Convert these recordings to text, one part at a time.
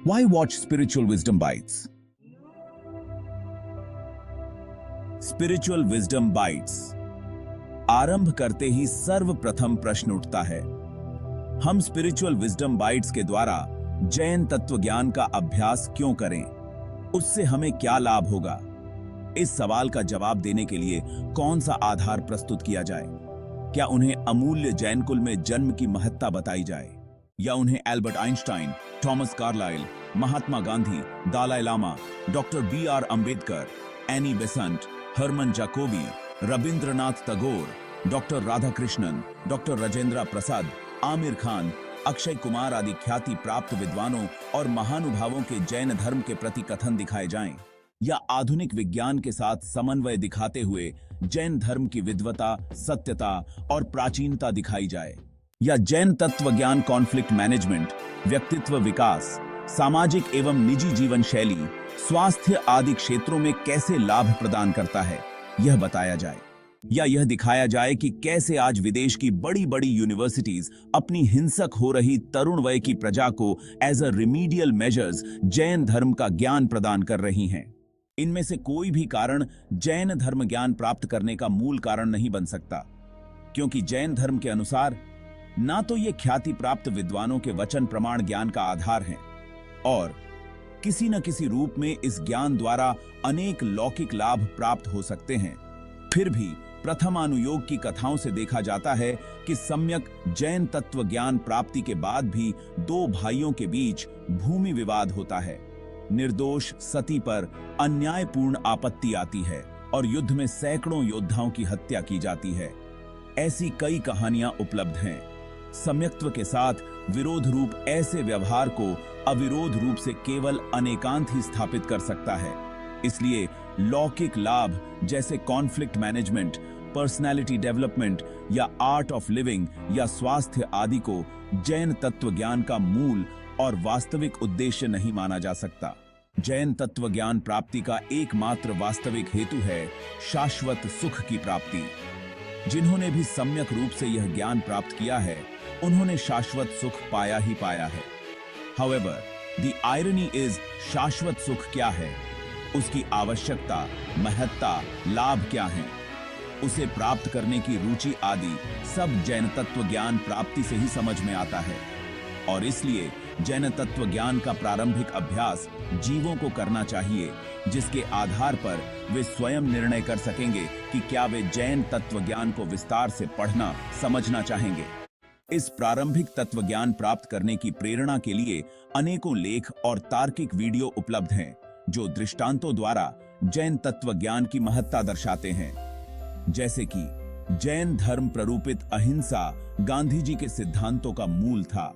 Why watch Spiritual Wisdom Bites? Spiritual wisdom bytes. आरंभ करते ही सर्वप्रथम प्रश्न उठता है, हम स्पिरिचुअल विजडम बाइट्स के द्वारा जैन तत्वज्ञान का अभ्यास क्यों करें? उससे हमें क्या लाभ होगा? इस सवाल का जवाब देने के लिए कौन सा आधार प्रस्तुत किया जाए? क्या उन्हें अमूल्य जैन कुल में जन्म की महत्ता बताई जाए, या उन्हें Albert Einstein, Thomas Carlyle, Mahatma Gandhi, Dalai Lama, doctor B R. Ambedkar, Annie Besant, Herman Jacobi, Rabindranath Tagore, doctor Radhakrishnan, doctor Rajendra Prasad, Aamir Khan, Akshay Kumar आदि ख्याति प्राप्त विद्वानों और महानुभावों के जैन धर्म के प्रति कथन दिखाए जाएं, या आधुनिक विज्ञान के साथ समन्वय दिखाते हुए जैन धर्म की विद्वता, सत्यता और प्राचीनता दिखाई जाए, या जैन तत्वज्ञान कॉन्फ्लिक्ट मैनेजमेंट, व्यक्तित्व विकास, सामाजिक एवं निजी जीवन शैली, स्वास्थ्य आदि क्षेत्रों में कैसे लाभ प्रदान करता है, यह बताया जाए, या यह दिखाया जाए कि कैसे आज विदेश की बड़ी बड़ी यूनिवर्सिटीज अपनी हिंसक हो रही तरुण वय की प्रजा को as a remedial measures Jain धर्म का ज्ञान प्रदान कर रही हैं। इनमें से कोई भी कारण जैन धर्म ज्ञान प्राप्त करने का मूल कारण नहीं बन सकता, क्योंकि जैन धर्म के अनुसार ना तो ये ख्याति प्राप्त विद्वानों के वचन प्रमाण ज्ञान का आधार हैं, और किसी न किसी रूप में इस ज्ञान द्वारा अनेक लौकिक लाभ प्राप्त हो सकते हैं। फिर भी प्रथमानुयोग की कथाओं से देखा जाता है कि सम्यक जैन तत्व ज्ञान प्राप्ति के बाद भी दो भाइयों के बीच भूमि विवाद होता है, निर्दोष सती पर अन्यायपूर्ण आपत्ति आती है और युद्ध में सैकड़ों योद्धाओं की हत्या की जाती है। ऐसी कई कहानियां उपलब्ध हैं। सम्यक्त्व के साथ विरोध रूप ऐसे व्यवहार को अविरोध रूप से केवल अनेकांत ही स्थापित कर सकता है। इसलिए लौकिक लाभ जैसे कॉन्फ्लिक्ट मैनेजमेंट, पर्सनालिटी डेवलपमेंट या आर्ट ऑफ लिविंग या स्वास्थ्य आदि को जैन तत्व ज्ञान का मूल और वास्तविक उद्देश्य नहीं माना जा सकता। जैन तत्व ज्ञान प्राप्ति का एकमात्र वास्तविक हेतु है शाश्वत सुख की प्राप्ति। जिन्होंने भी सम्यक रूप से यह ज्ञान प्राप्त किया है, उन्होंने शाश्वत सुख पाया ही पाया है। However, the irony is, शाश्वत सुख क्या है, उसकी आवश्यकता, महत्ता, लाभ क्या है, उसे प्राप्त करने की रुचि आदि सब जैन तत्व ज्ञान प्राप्ति से ही समझ में आता है। और इसलिए जैन तत्व ज्ञान का प्रारंभिक अभ्यास जीवों को करना चाहिए, जिसके आधार पर वे स्वयं निर्णय कर सकेंगे कि क्या वे जैन तत्व ज्ञान को विस्तार से पढ़ना, समझना चाहेंगे। इस प्रारंभिक तत्व ज्ञान प्राप्त करने की प्रेरणा के लिए अनेकों लेख और तार्किक वीडियो उपलब्ध हैं, जो दृष्टांतों द्वारा जैन तत्व ज्ञान की महत्ता दर्शाते हैं। जैसे कि जैन धर्म प्ररूपित अहिंसा गांधी जी के सिद्धांतों का मूल था।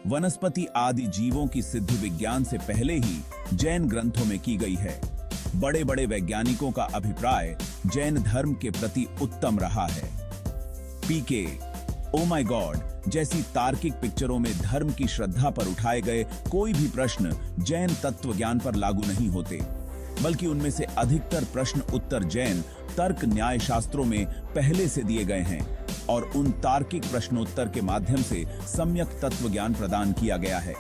वनस्पति आदि जीवों की सिद्धि विज्ञान से पहले ही जैन ग्रंथों में की गई है। बड़े बड़े वैज्ञानिकों का अभिप्राय जैन धर्म के प्रति उत्तम रहा है। पीके, ओ माय गॉड जैसी तार्किक पिक्चरों में धर्म की श्रद्धा पर उठाए गए कोई भी प्रश्न जैन तत्व ज्ञान पर लागू नहीं होते, बल्कि उनमें से अधिकतर प्रश्न उत्तर जैन तर्क न्याय शास्त्रों में पहले से दिए गए हैं, और उन तार्किक प्रश्नोत्तर के माध्यम से सम्यक तत्व ज्ञान प्रदान किया गया है।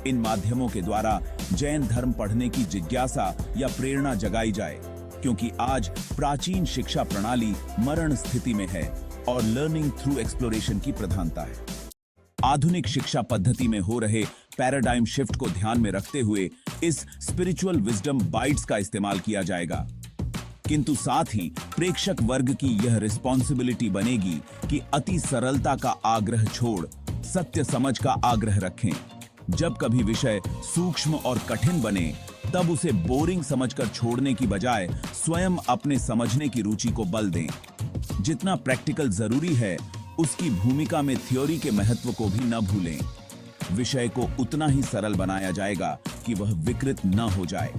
इन माध्यमों के द्वारा जैन धर्म पढ़ने की जिज्ञासा या प्रेरणा जगाई जाए, क्योंकि आज प्राचीन शिक्षा प्रणाली मरण स्थिति में है और लर्निंग थ्रू एक्सप्लोरेशन की प्रधानता है। आधुनिक शिक्षा पद्धति में हो रहे पैराडाइम शिफ्ट को ध्यान में रखते हुए इस स्पिरिचुअल विजडम बाइट्स का इस्तेमाल किया जाएगा, किंतु साथ ही प्रेक्षक वर्ग की यह रिस्पॉन्सिबिलिटी बनेगी कि अति सरलता का आग्रह छोड़ सत्य समझ का आग्रह रखें। जब कभी विषय सूक्ष्म और कठिन बने, तब उसे बोरिंग समझकर छोड़ने की बजाय स्वयं अपने समझने की रुचि को बल दें। जितना प्रैक्टिकल जरूरी है, उसकी भूमिका में थ्योरी के महत्व को भी न भूलें। विषय को उतना ही सरल बनाया जाएगा कि वह विकृत न हो जाए।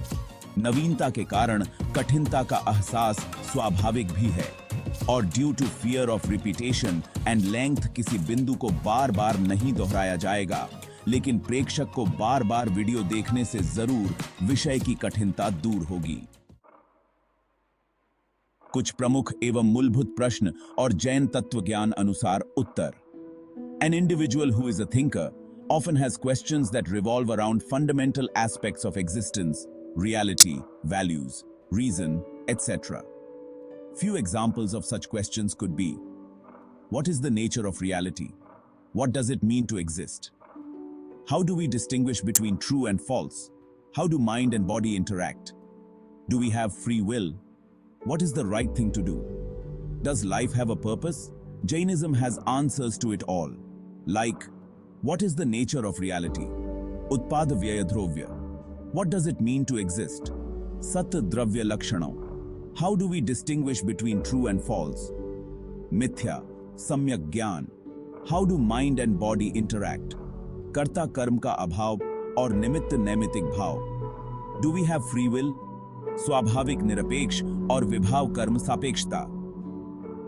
नवीनता के कारण कठिनता का एहसास स्वाभाविक भी है, और due to fear of repetition and length किसी बिंदु को बार बार नहीं दोहराया जाएगा, लेकिन प्रेक्षक को बार बार वीडियो देखने से जरूर विषय की कठिनता दूर होगी। कुछ प्रमुख एवं मूलभूत प्रश्न और जैन तत्व ज्ञान अनुसार उत्तर। An individual who is a thinker often has questions that revolve around fundamental aspects of existence, reality, values, reason, etc. Few examples of such questions could be: what is the nature of reality? What does it mean to exist? How do we distinguish between true and false? How do mind and body interact? Do we have free will? What is the right thing to do? Does life have a purpose? Jainism has answers to it all. Like, what is the nature of reality? Utpad Vyaya Drovya. What does it mean to exist? Sat Dravya Lakshana. How do we distinguish between true and false? Mithya, Samyak Gyan. How do mind and body interact? Karta Karm ka abhav और निमित्त नैमित्तिक भाव. Do we have free will? स्वाभाविक निरपेक्ष और विभाव कर्म सापेक्षता.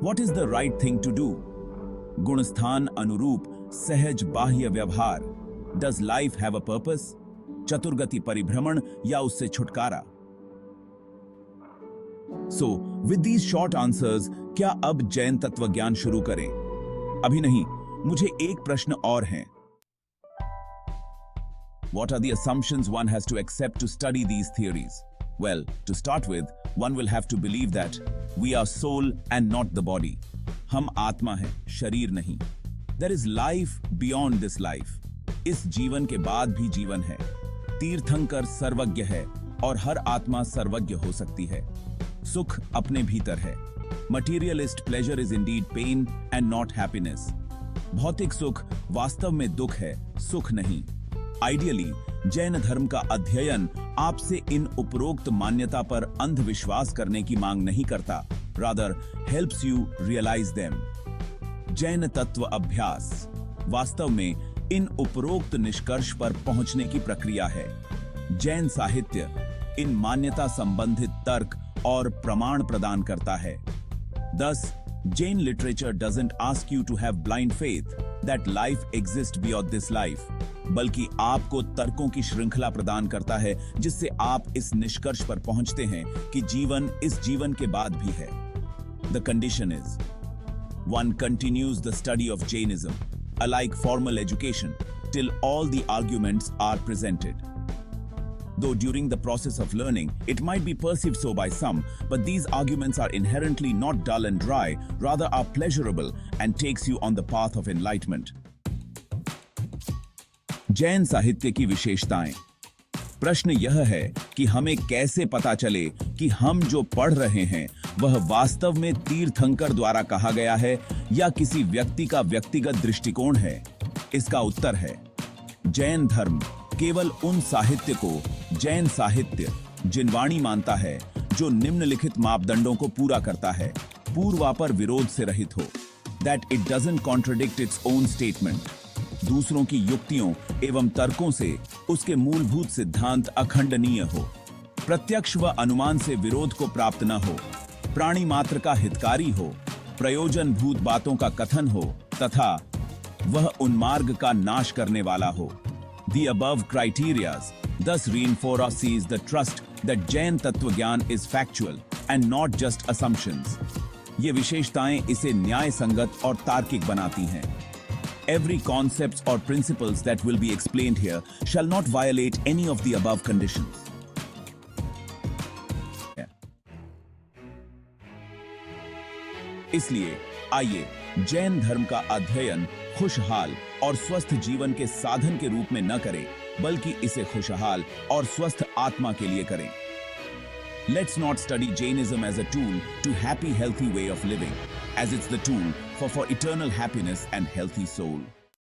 What is the right thing to do? गुणस्थान अनुरूप सहज बाह्य व्यवहार. Does life have a purpose? चतुर्गति परिभ्रमण या उससे छुटकारा. So, with these short answers, क्या अब जैन तत्वज्ञान शुरू करें? अभी नहीं, मुझे एक प्रश्न और है. What are the assumptions one has to accept to study these theories? Well, to start with, one will have to believe that we are soul and not the body. हम आत्मा हैं, शरीर नहीं. There is life beyond this life. इस जीवन के बाद भी जीवन है. तीर्थंकर सर्वज्ञ है और हर आत्मा सर्वज्ञ हो सकती है. सुख अपने भीतर है. Materialist pleasure is indeed pain and not happiness. भौतिक सुख वास्तव में दुख है, सुख नहीं. आइडियली जैन धर्म का अध्ययन आपसे इन उपरोक्त मान्यता पर अंधविश्वास करने की मांग नहीं करता, rather helps you realise them. Jain तत्व अभ्यास वास्तव में इन उपरोक्त निष्कर्ष पर पहुंचने की प्रक्रिया है. जैन साहित्य इन मान्यता संबंधित तर्क और प्रमाण प्रदान करता है. Thus, Jain literature doesn't ask you to have blind faith that life exists beyond this life, बल्कि आपको तर्कों की श्रृंखला प्रदान करता है जिससे आप इस निष्कर्ष पर पहुंचते हैं कि जीवन इस जीवन के बाद भी है. The condition is, one continues the study of Jainism, alike formal education, till all the arguments are presented. Though during the process of learning, it might be perceived so by some, but these arguments are inherently not dull and dry, rather are pleasurable and takes you on the path of enlightenment. Jain साहित्य की विशेषताएं. प्रश्न यह है कि हमें कैसे पता चले कि हम जो पढ़ रहे हैं वह वास्तव में तीर्थंकर द्वारा कहा गया है या किसी व्यक्ति का व्यक्तिगत दृष्टिकोण है. इसका उत्तर है, जैन धर्म केवल उन साहित्य को जैन साहित्य जिनवाणी मानता है जो निम्नलिखित मापदंडों को पूरा करता है. पूर्वापर विरोध से रहित हो, that it doesn't contradict its own statement. दूसरों की युक्तियों एवं तर्कों से उसके मूलभूत सिद्धांत अखंडनीय हो. प्रत्यक्ष व अनुमान से विरोध को प्राप्त न हो. प्राणी मात्र का हितकारी हो. प्रयोजन भूत बातों का कथन हो तथा वह उन्मार्ग का नाश करने वाला हो. The above criteria thus reinforces the trust that Jain Tattwagyan is factual and not just assumptions. ये विशेषताएं इसे न्याय संगत और तार्किक बनाती हैं. Every concepts or principles that will be explained here shall not violate any of the above conditions. इसलिए आइए जैन धर्म का अध्ययन खुशहाल और स्वस्थ जीवन के साधन के रूप में न करें, बल्कि इसे खुशहाल और स्वस्थ आत्मा के लिए करें. Let's not study Jainism as a tool to happy, healthy way of living, as it's the tool for eternal happiness and healthy soul.